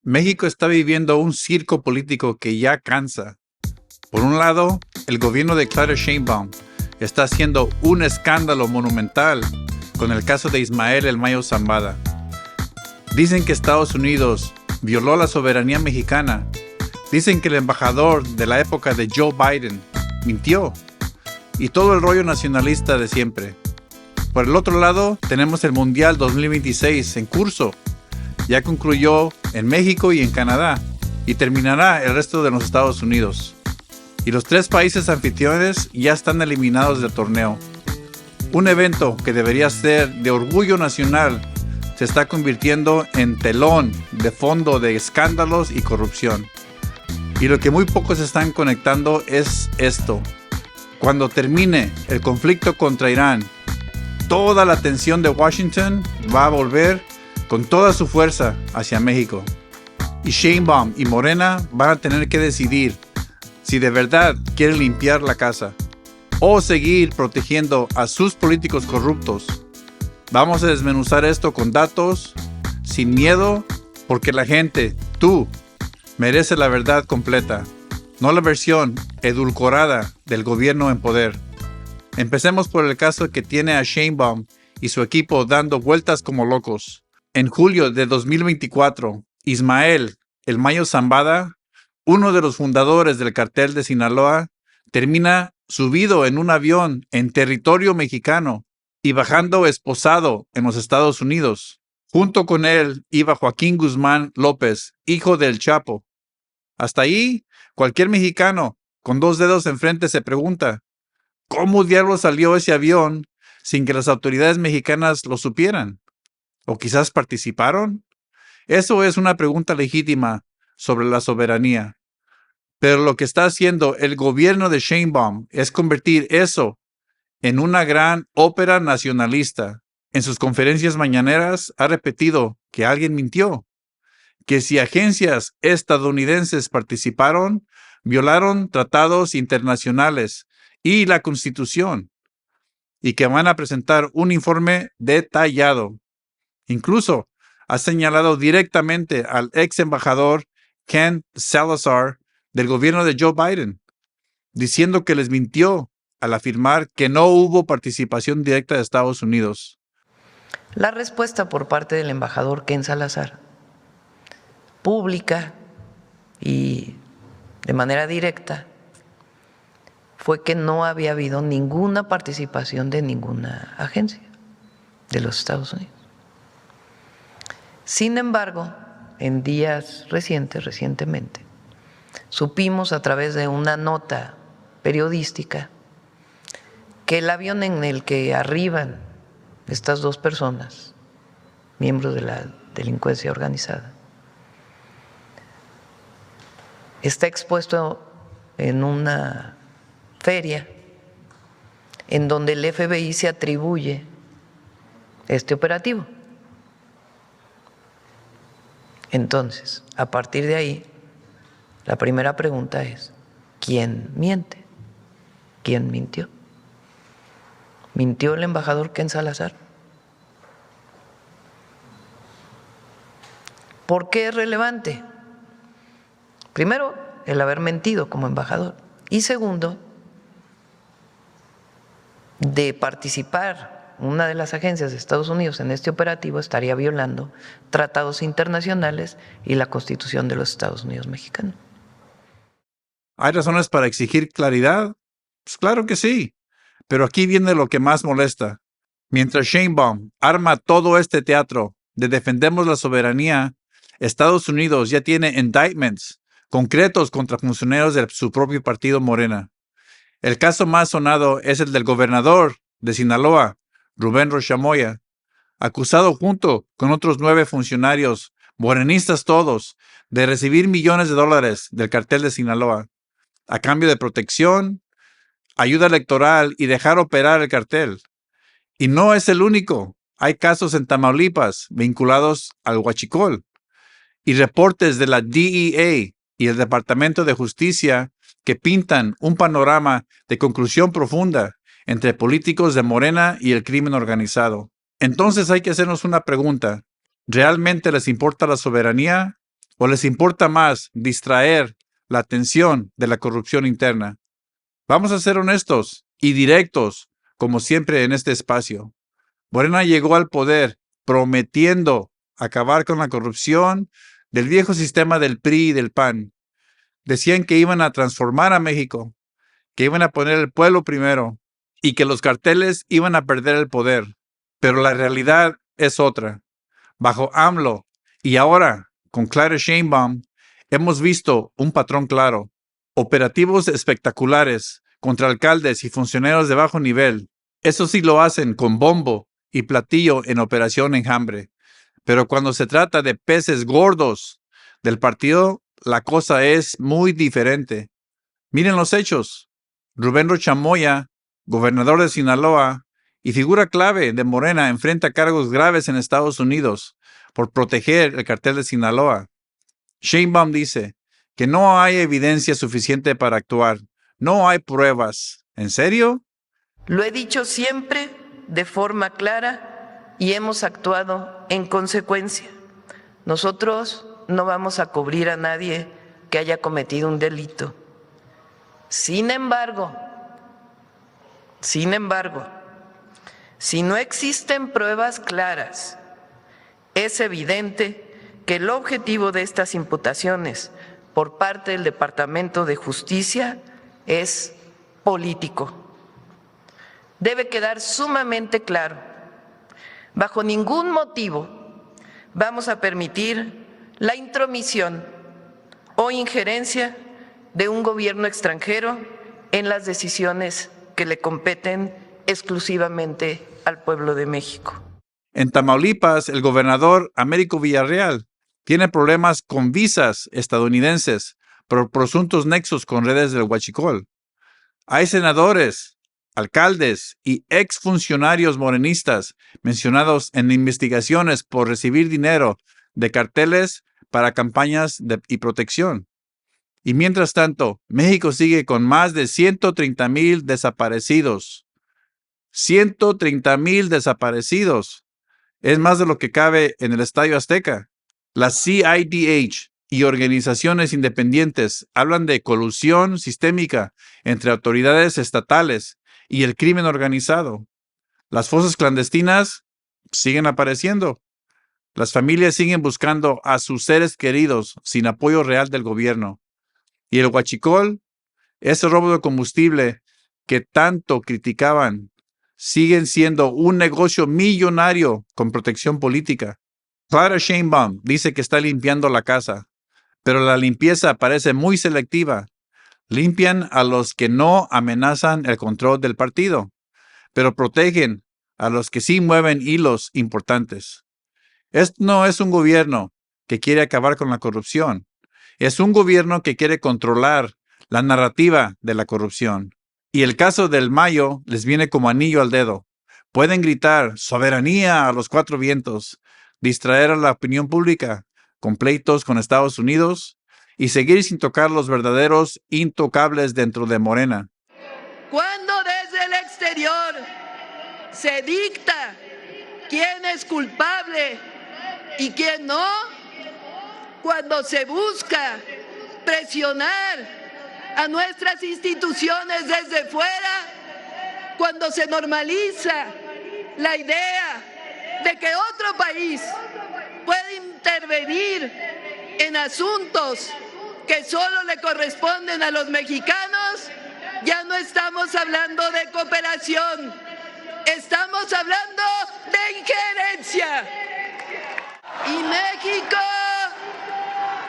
México está viviendo un circo político que ya cansa. Por un lado, el gobierno de Claudia Sheinbaum está haciendo un escándalo monumental con el caso de Ismael El Mayo Zambada. Dicen que Estados Unidos violó la soberanía mexicana. Dicen que el embajador de la época de Joe Biden mintió. Y todo el rollo nacionalista de siempre. Por el otro lado, tenemos el Mundial 2026 en curso. Ya concluyó en México y en Canadá y terminará el resto de los Estados Unidos. Y los 3 países anfitriones ya están eliminados del torneo. Un evento que debería ser de orgullo nacional se está convirtiendo en telón de fondo de escándalos y corrupción. Y lo que muy pocos están conectando es esto. Cuando termine el conflicto contra Irán, toda la atención de Washington va a volver con toda su fuerza hacia México. Y Sheinbaum y Morena van a tener que decidir si de verdad quieren limpiar la casa o seguir protegiendo a sus políticos corruptos. Vamos a desmenuzar esto con datos, sin miedo, porque la gente, tú, merece la verdad completa, no la versión edulcorada del gobierno en poder. Empecemos por el caso que tiene a Sheinbaum y su equipo dando vueltas como locos. En julio de 2024, Ismael El Mayo Zambada, uno de los fundadores del cartel de Sinaloa, termina subido en un avión en territorio mexicano y bajando esposado en los Estados Unidos. Junto con él iba Joaquín Guzmán López, hijo del Chapo. Hasta ahí, cualquier mexicano con 2 dedos enfrente se pregunta, ¿cómo diablos salió ese avión sin que las autoridades mexicanas lo supieran? ¿O quizás participaron? Eso es una pregunta legítima sobre la soberanía. Pero lo que está haciendo el gobierno de Sheinbaum es convertir eso en una gran ópera nacionalista. En sus conferencias mañaneras ha repetido que alguien mintió, que si agencias estadounidenses participaron, violaron tratados internacionales y la Constitución, y que van a presentar un informe detallado. Incluso ha señalado directamente al ex embajador Ken Salazar del gobierno de Joe Biden, diciendo que les mintió al afirmar que no hubo participación directa de Estados Unidos. La respuesta por parte del embajador Ken Salazar, pública y de manera directa, fue que no había habido ninguna participación de ninguna agencia de los Estados Unidos. Sin embargo, en días recientemente, supimos a través de una nota periodística que el avión en el que arriban estas 2 personas, miembros de la delincuencia organizada, está expuesto en una feria en donde el FBI se atribuye este operativo. Entonces, a partir de ahí, la primera pregunta es, ¿quién miente? ¿Quién mintió? ¿Mintió el embajador Ken Salazar? ¿Por qué es relevante? Primero, el haber mentido como embajador. Y segundo, de participar una de las agencias de Estados Unidos en este operativo estaría violando tratados internacionales y la Constitución de los Estados Unidos mexicanos. ¿Hay razones para exigir claridad? Pues claro que sí. Pero aquí viene lo que más molesta. Mientras Sheinbaum arma todo este teatro de defendemos la soberanía, Estados Unidos ya tiene indictments concretos contra funcionarios de su propio partido Morena. El caso más sonado es el del gobernador de Sinaloa, Rubén Rocha Moya, acusado junto con otros 9 funcionarios, morenistas todos, de recibir millones de dólares del cartel de Sinaloa, a cambio de protección, ayuda electoral y dejar operar el cartel. Y no es el único. Hay casos en Tamaulipas vinculados al huachicol y reportes de la DEA y el Departamento de Justicia que pintan un panorama de conclusión profunda entre políticos de Morena y el crimen organizado. Entonces hay que hacernos una pregunta. ¿Realmente les importa la soberanía ¿O les importa más distraer la atención de la corrupción interna? Vamos a ser honestos y directos, como siempre en este espacio. Morena llegó al poder prometiendo acabar con la corrupción del viejo sistema del PRI y del PAN. Decían que iban a transformar a México, que iban a poner el pueblo primero y que los carteles iban a perder el poder. Pero la realidad es otra. Bajo AMLO y ahora con Claire Sheinbaum, hemos visto un patrón claro. Operativos espectaculares contra alcaldes y funcionarios de bajo nivel. Eso sí lo hacen con bombo y platillo en Operación Enjambre. Pero cuando se trata de peces gordos del partido, la cosa es muy diferente. Miren los hechos. Rubén Rocha Moya, gobernador de Sinaloa y figura clave de Morena, enfrenta cargos graves en Estados Unidos por proteger el cartel de Sinaloa. Sheinbaum dice que no hay evidencia suficiente para actuar. No hay pruebas. ¿En serio? Lo he dicho siempre de forma clara y hemos actuado en consecuencia. Nosotros no vamos a cubrir a nadie que haya cometido un delito. Sin embargo, si no existen pruebas claras, es evidente que el objetivo de estas imputaciones por parte del Departamento de Justicia es político. Debe quedar sumamente claro. Bajo ningún motivo vamos a permitir la intromisión o injerencia de un gobierno extranjero en las decisiones que le competen exclusivamente al pueblo de México. En Tamaulipas, el gobernador Américo Villarreal tiene problemas con visas estadounidenses por presuntos nexos con redes del huachicol. Hay senadores, alcaldes y exfuncionarios morenistas mencionados en investigaciones por recibir dinero de carteles para campañas y protección. Y mientras tanto, México sigue con más de 130,000 desaparecidos. 130,000 desaparecidos. Es más de lo que cabe en el Estadio Azteca. La CIDH y organizaciones independientes hablan de colusión sistémica entre autoridades estatales y el crimen organizado. Las fosas clandestinas siguen apareciendo. Las familias siguen buscando a sus seres queridos sin apoyo real del gobierno. Y el huachicol, ese robo de combustible que tanto criticaban, siguen siendo un negocio millonario con protección política. Clara Sheinbaum dice que está limpiando la casa, pero la limpieza parece muy selectiva. Limpian a los que no amenazan el control del partido, pero protegen a los que sí mueven hilos importantes. Este no es un gobierno que quiere acabar con la corrupción. Es un gobierno que quiere controlar la narrativa de la corrupción. Y el caso del Mayo les viene como anillo al dedo. Pueden gritar soberanía a los cuatro vientos, distraer a la opinión pública con pleitos con Estados Unidos y seguir sin tocar los verdaderos intocables dentro de Morena. Cuando desde el exterior se dicta quién es culpable y quién no, cuando se busca presionar a nuestras instituciones desde fuera, cuando se normaliza la idea de que otro país puede intervenir en asuntos que solo le corresponden a los mexicanos, ya no estamos hablando de cooperación, estamos hablando de injerencia. Y México,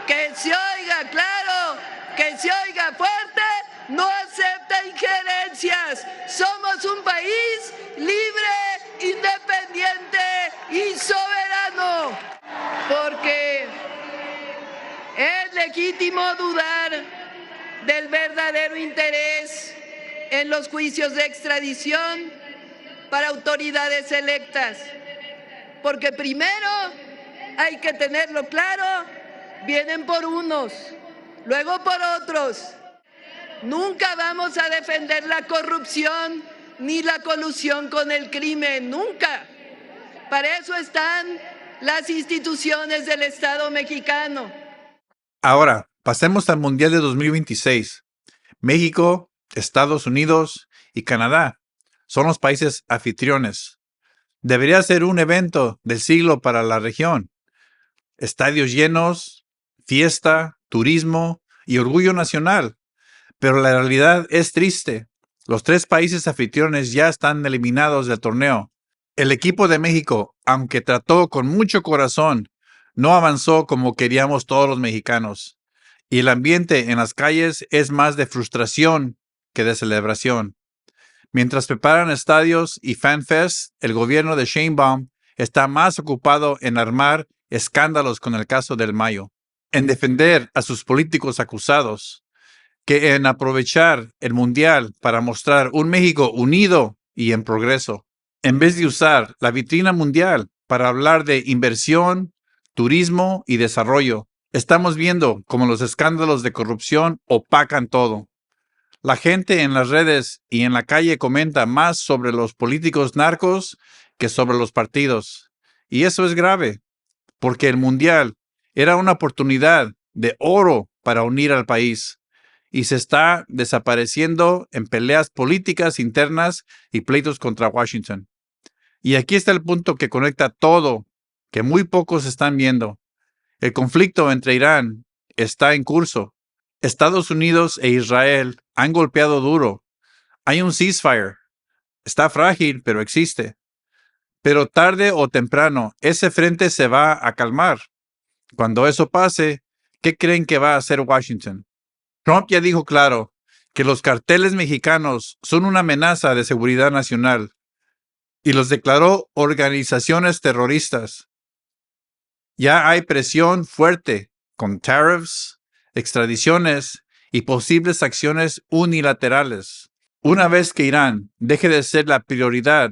que se oiga claro, que se oiga fuerte, no acepta injerencias. Somos un país libre, independiente y soberano. Porque es legítimo dudar del verdadero interés en los juicios de extradición para autoridades electas. Porque primero hay que tenerlo claro, vienen por unos, luego por otros. Nunca vamos a defender la corrupción ni la colusión con el crimen, nunca. Para eso están las instituciones del Estado mexicano. Ahora, pasemos al Mundial de 2026. México, Estados Unidos y Canadá son los países anfitriones. Debería ser un evento del siglo para la región. Estadios llenos, fiesta, turismo y orgullo nacional. Pero la realidad es triste. Los 3 países anfitriones ya están eliminados del torneo. El equipo de México, aunque trató con mucho corazón, no avanzó como queríamos todos los mexicanos. Y el ambiente en las calles es más de frustración que de celebración. Mientras preparan estadios y fanfests, el gobierno de Sheinbaum está más ocupado en armar escándalos con el caso del Mayo, en defender a sus políticos acusados, que en aprovechar el Mundial para mostrar un México unido y en progreso, en vez de usar la vitrina mundial para hablar de inversión, turismo y desarrollo. Estamos viendo cómo los escándalos de corrupción opacan todo. La gente en las redes y en la calle comenta más sobre los políticos narcos que sobre los partidos. Y eso es grave, porque el Mundial era una oportunidad de oro para unir al país y se está desapareciendo en peleas políticas internas y pleitos contra Washington. Y aquí está el punto que conecta todo, que muy pocos están viendo. El conflicto entre Irán está en curso. Estados Unidos e Israel han golpeado duro. Hay un ceasefire. Está frágil, pero existe. Pero tarde o temprano, ese frente se va a calmar. Cuando eso pase, ¿qué creen que va a hacer Washington? Trump ya dijo claro que los carteles mexicanos son una amenaza de seguridad nacional y los declaró organizaciones terroristas. Ya hay presión fuerte con tariffs, extradiciones y posibles acciones unilaterales. Una vez que Irán deje de ser la prioridad,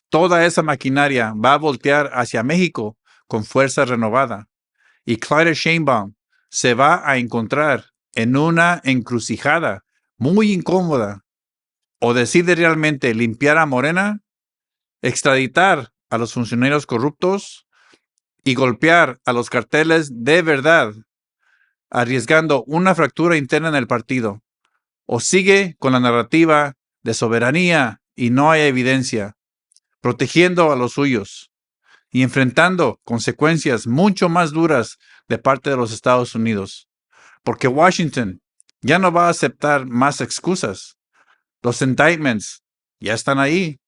toda esa maquinaria va a voltear hacia México con fuerza renovada. Y Claudia Sheinbaum se va a encontrar en una encrucijada muy incómoda. O decide realmente limpiar a Morena, extraditar a los funcionarios corruptos y golpear a los carteles de verdad, arriesgando una fractura interna en el partido. O sigue con la narrativa de soberanía y no hay evidencia, protegiendo a los suyos y enfrentando consecuencias mucho más duras de parte de los Estados Unidos. Porque Washington ya no va a aceptar más excusas. Los indictments ya están ahí.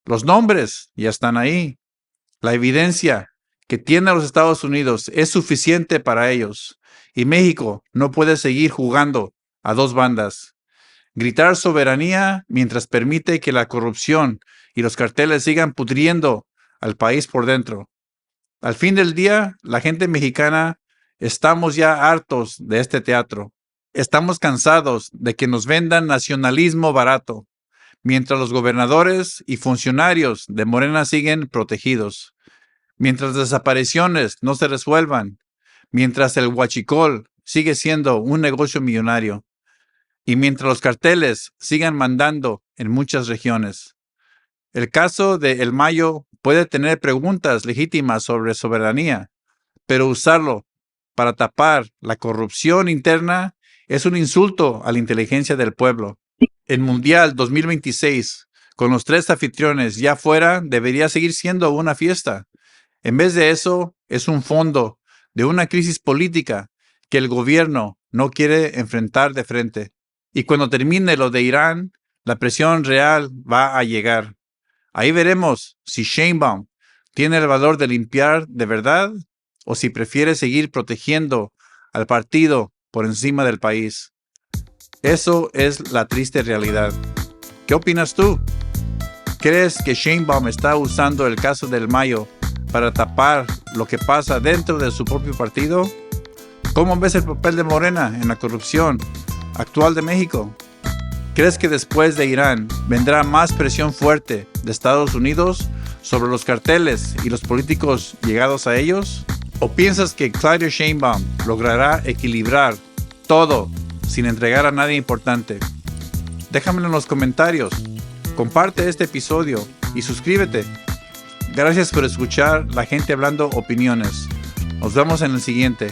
Los nombres ya están ahí. La evidencia que tiene los Estados Unidos es suficiente para ellos. Y México no puede seguir jugando a 2 bandas. Gritar soberanía mientras permite que la corrupción y los carteles sigan pudriendo al país por dentro. Al fin del día, la gente mexicana estamos ya hartos de este teatro. Estamos cansados de que nos vendan nacionalismo barato, mientras los gobernadores y funcionarios de Morena siguen protegidos, mientras las desapariciones no se resuelvan, mientras el huachicol sigue siendo un negocio millonario, y mientras los carteles sigan mandando en muchas regiones. El caso de El Mayo puede tener preguntas legítimas sobre soberanía, pero usarlo para tapar la corrupción interna es un insulto a la inteligencia del pueblo. El Mundial 2026, con los 3 anfitriones ya fuera, debería seguir siendo una fiesta. En vez de eso, es un fondo de una crisis política que el gobierno no quiere enfrentar de frente. Y cuando termine lo de Irán, la presión real va a llegar. Ahí veremos si Sheinbaum tiene el valor de limpiar de verdad o si prefiere seguir protegiendo al partido por encima del país. Eso es la triste realidad. ¿Qué opinas tú? ¿Crees que Sheinbaum está usando el caso del Mayo para tapar lo que pasa dentro de su propio partido? ¿Cómo ves el papel de Morena en la corrupción actual de México? ¿Crees que después de Irán vendrá más presión fuerte de Estados Unidos sobre los carteles y los políticos llegados a ellos? ¿O piensas que Claudia Sheinbaum logrará equilibrar todo sin entregar a nadie importante? Déjamelo en los comentarios, comparte este episodio y suscríbete. Gracias por escuchar La Gente Hablando Opiniones. Nos vemos en el siguiente.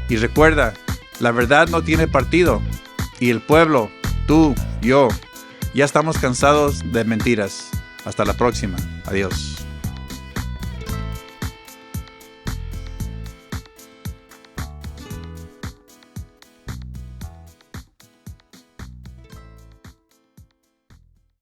Y recuerda La verdad no tiene partido. Y el pueblo, tú, yo, ya estamos cansados de mentiras. Hasta la próxima. Adiós.